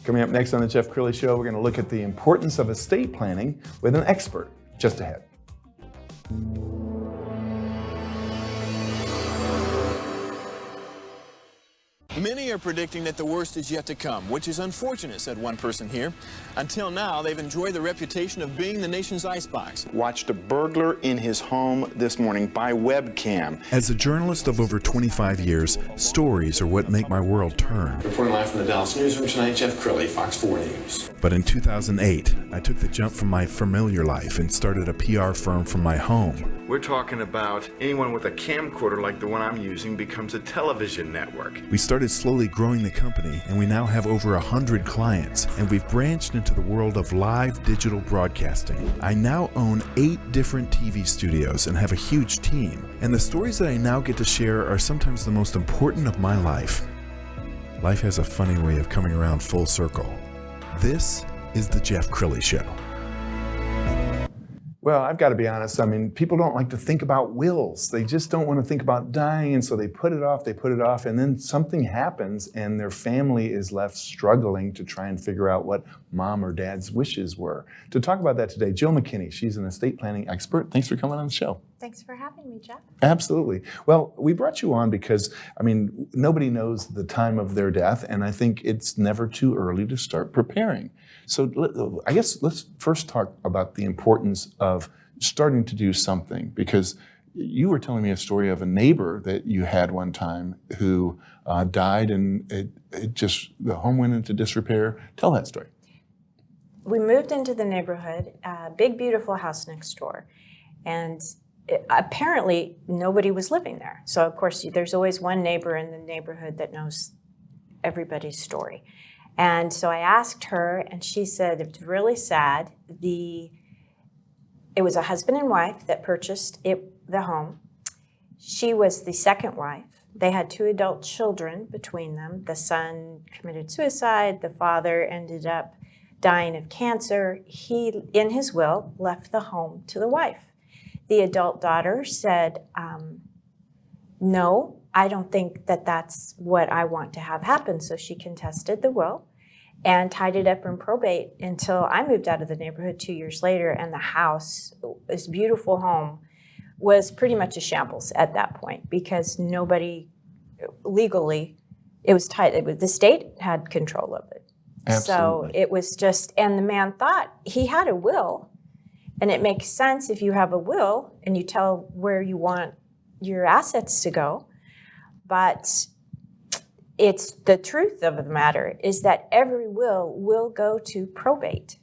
Coming up next on the Jeff Crilley Show, we're going to look at the importance of estate planning with an expert just ahead. Many are predicting that the worst is yet to come, which is unfortunate, said one person here. Until now, they've enjoyed the reputation of being the nation's icebox. Watched a burglar in his home this morning by webcam. As a journalist of over 25 years, stories are what make my world turn. Reporting live from the Dallas newsroom tonight, Jeff Crilley, Fox 4 News. But in 2008, I took the jump from my familiar life and started a PR firm from my home. We're talking about anyone with a camcorder like the one I'm using becomes a television network. We started slowly growing the company, and we now have over 100 clients, and we've branched into the world of live digital broadcasting. I now own 8 different TV studios and have a huge team, and the stories that I now get to share are sometimes the most important of my life. Life has a funny way of coming around full circle. This is the Jeff Crilley Show. Well, I've got to be honest. I mean, people don't like to think about wills. They just don't want to think about dying, and so they put it off, and then something happens, and their family is left struggling to try and figure out what mom or dad's wishes were. To talk about that today, Jill Mckinney. She's an estate planning expert. Thanks for coming on the show. Thanks for having me, Jeff. Absolutely. Well, we brought you on because, I mean, nobody knows the time of their death, and I think it's never too early to start preparing. So I guess let's first talk about the importance of starting to do something, because you were telling me a story of a neighbor that you had one time who died, and the home went into disrepair. Tell that story. We moved into the neighborhood, a big, beautiful house next door, and apparently nobody was living there. So of course, there's always one neighbor in the neighborhood that knows everybody's story. And so I asked her, and she said it's really sad. It was a husband and wife that purchased the home. She was the second wife. They had 2 adult children between them. The son committed suicide. The father ended up dying of cancer. He, in his will, left the home to the wife. The adult daughter said, no, I don't think that that's what I want to have happen. So she contested the will and tied it up in probate until I moved out of the neighborhood 2 years later, and the house, this beautiful home, was pretty much a shambles at that point because nobody legally, it was tied. The state had control of it. Absolutely. So it was just, and the man thought he had a will, and it makes sense if you have a will and you tell where you want your assets to go. But it's the truth of the matter is that every will go to probate.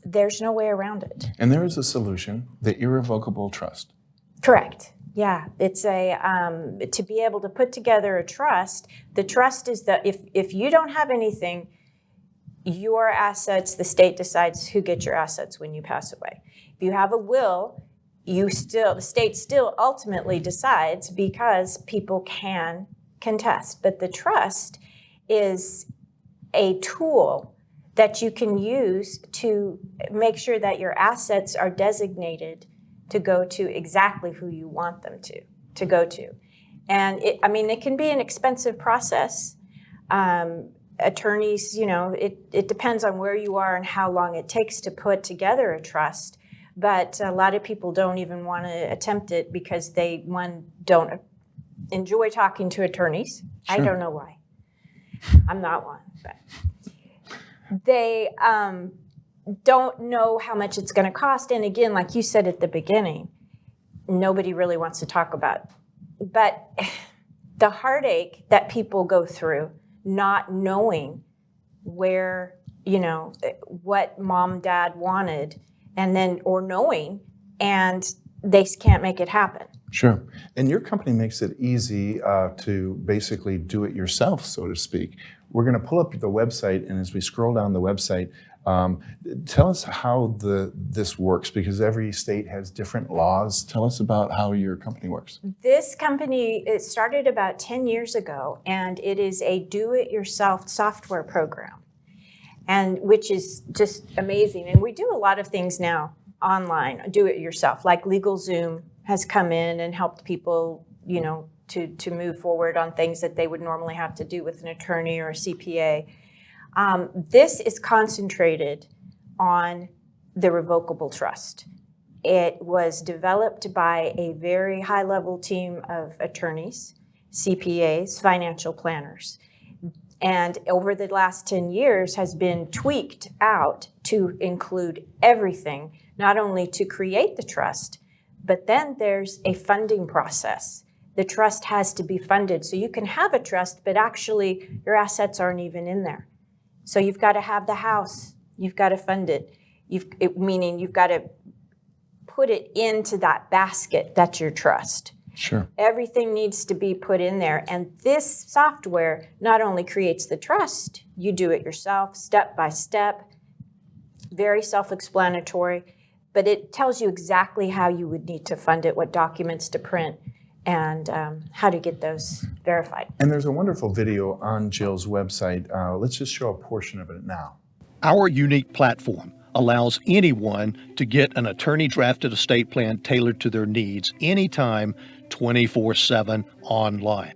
There's no way around it. And there is a solution, the irrevocable trust. Correct. Yeah, it's to be able to put together a trust. The trust is that if you don't have anything, your assets, the state decides who gets your assets when you pass away. If you have a will, the state still ultimately decides because people can contest. But the trust is a tool that you can use to make sure that your assets are designated to go to exactly who you want them to go to. And it can be an expensive process. Attorneys, it depends on where you are and how long it takes to put together a trust. But a lot of people don't even want to attempt it because they, don't enjoy talking to attorneys. Sure. I don't know why. I'm not one, but they don't know how much it's going to cost. And again, like you said at the beginning, nobody really wants to talk about it. But the heartache that people go through not knowing where, what mom, dad wanted, or knowing, and they can't make it happen. Sure. And your company makes it easy to basically do it yourself, so to speak. We're going to pull up the website, and as we scroll down the website, tell us how this works, because every state has different laws. Tell us about how your company works. This company, it started about 10 years ago, and it is a do-it-yourself software program, and which is just amazing. And we do a lot of things now online, do-it-yourself, like LegalZoom has come in and helped people, to move forward on things that they would normally have to do with an attorney or a CPA. This is concentrated on the revocable trust. It was developed by a very high-level team of attorneys, CPAs, financial planners, and over the last 10 years has been tweaked out to include everything, not only to create the trust, but then there's a funding process. The trust has to be funded. So you can have a trust, but actually your assets aren't even in there. So you've got to have the house, you've got to fund it, meaning you've got to put it into that basket that's your trust. Sure. Everything needs to be put in there. And this software not only creates the trust, you do it yourself, step by step, very self-explanatory, but it tells you exactly how you would need to fund it, what documents to print, and how to get those verified. And there's a wonderful video on Jill's website. Let's just show a portion of it now. Our unique platform allows anyone to get an attorney-drafted estate plan tailored to their needs anytime, 24/7 online.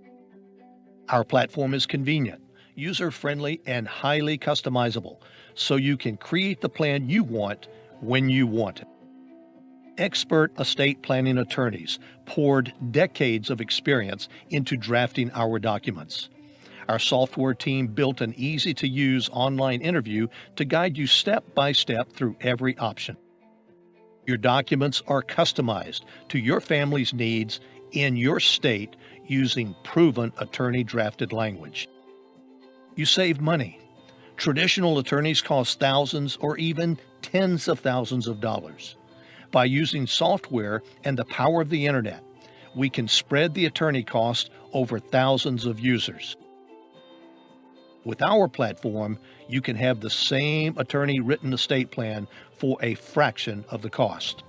Our platform is convenient, user-friendly, and highly customizable, so you can create the plan you want when you want it. Expert estate planning attorneys poured decades of experience into drafting our documents. Our software team built an easy-to-use online interview to guide you step by step through every option. Your documents are customized to your family's needs in your state using proven attorney-drafted language. You save money. Traditional attorneys cost thousands or even tens of thousands of dollars. By using software and the power of the internet, we can spread the attorney cost over thousands of users. With our platform, you can have the same attorney-written estate plan for a fraction of the cost.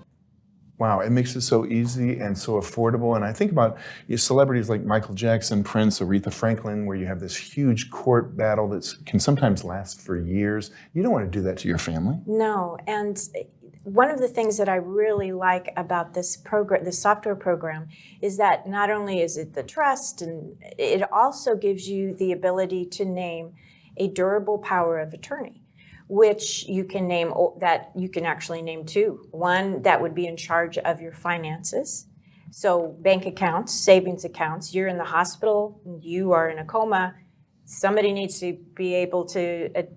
Wow, it makes it so easy and so affordable. And I think about celebrities like Michael Jackson, Prince, Aretha Franklin, where you have this huge court battle that can sometimes last for years. You don't want to do that to your family. No, and one of the things that I really like about this program, this software program, is that not only is it the trust, and it also gives you the ability to name a durable power of attorney, which you can name, that you can actually name two. One that would be in charge of your finances. So bank accounts, savings accounts, you're in the hospital, you are in a coma, somebody needs to be able to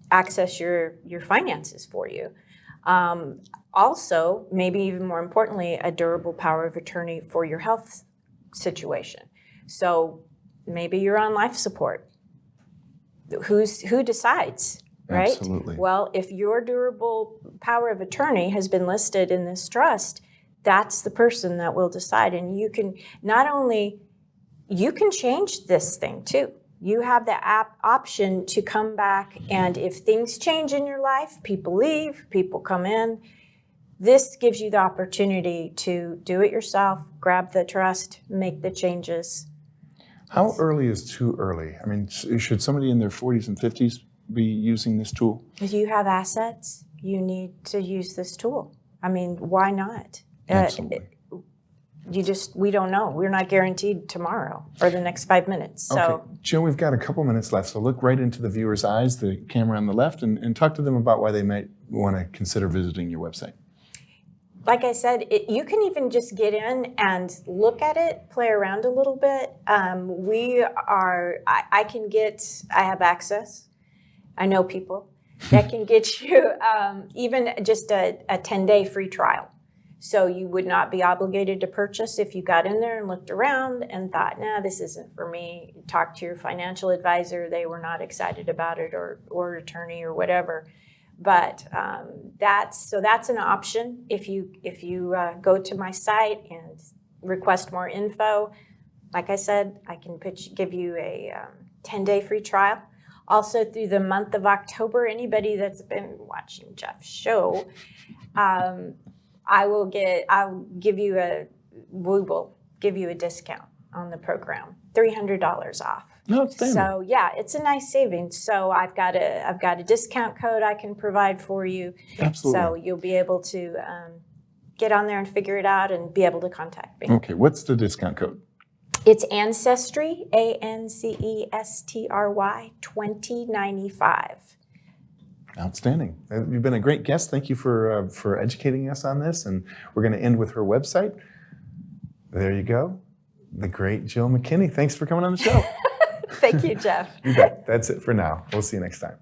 access your finances for you. Also, maybe even more importantly, a durable power of attorney for your health situation. So maybe you're on life support. Who decides, right? Absolutely. Well, if your durable power of attorney has been listed in this trust, that's the person that will decide. And you can not only, you can change this thing too. You have the option to come back, and if things change in your life, people leave, people come in, this gives you the opportunity to do it yourself, grab the trust, make the changes. How early is too early? I mean, should somebody in their 40s and 50s be using this tool? If you have assets, you need to use this tool. I mean, why not? Absolutely. We don't know. We're not guaranteed tomorrow or the next 5 minutes. So, okay. Jill, we've got a couple minutes left, so look right into the viewer's eyes, the camera on the left, and talk to them about why they might want to consider visiting your website. like I said, you can even just get in and look at it, play around a little bit. I have access. I know people that can get you even just a 10-day free trial. So you would not be obligated to purchase if you got in there and looked around and thought, nah, this isn't for me. Talk to your financial advisor. They were not excited about it, or attorney or whatever. But that's an option. If you go to my site and request more info, like I said, I can give you a 10-day free trial. Also, through the month of October, anybody that's been watching Jeff's show, I'll give you a discount on the program, $300 off. No, so yeah, it's a nice savings. So I've got a discount code I can provide for you. Absolutely. So you'll be able to get on there and figure it out and be able to contact me. Okay, what's the discount code? It's Ancestry, ANCESTRY 2095. Outstanding. You've been a great guest. Thank you for educating us on this. And we're going to end with her website. There you go. The great Jill McKinney. Thanks for coming on the show. Thank you, Jeff. You bet. That's it for now. We'll see you next time.